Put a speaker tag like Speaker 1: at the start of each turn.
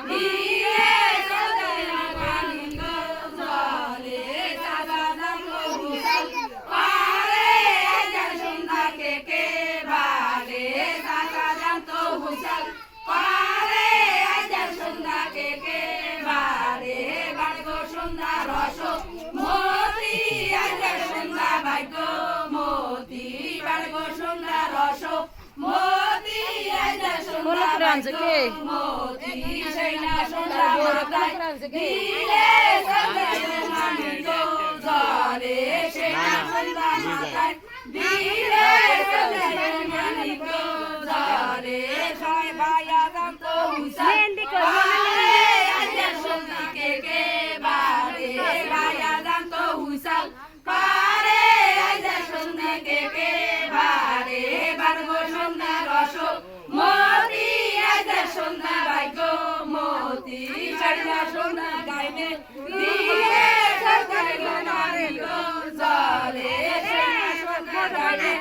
Speaker 1: ধীরে চলে না পানি গো জলে চাচা জানতো হুসাল পারে আইজার সন্ধ্যাকে কে বারে চাচা জানতো হুসাল পারে আইজার সন্ধ্যাকে কে বারে বাড়গো সন্ধ্যা রস মতি আইজার সন্ধ্যা ভাগ্য মতি বাড়গো সন্ধ্যা রস মতি আইজার সন্ধ্যা ভাগ্য মতি সেই না সন্ধ্যা মাতায় দিলে সন্ধ্যা মানি গো জলে সেই না সন্ধ্যা মাতায় দিলে সন্ধ্যা মানি গো জলে সবাই ভাইয়া জানতো হুসাইন আইজার সন্ধ্যাকে কে বারে ভাইয়া জানতো হুসাইন পারে আইজার সন্ধ্যাকে কে বারে বারগো সন্ধ্যা রস মতি আইজার সন্ধ্যা ভাগ্য মতি সারিয়া সন্ধ্যা গাইলে দিলে সরকারি নারী গো জলে সন্ধ্যা গাইলে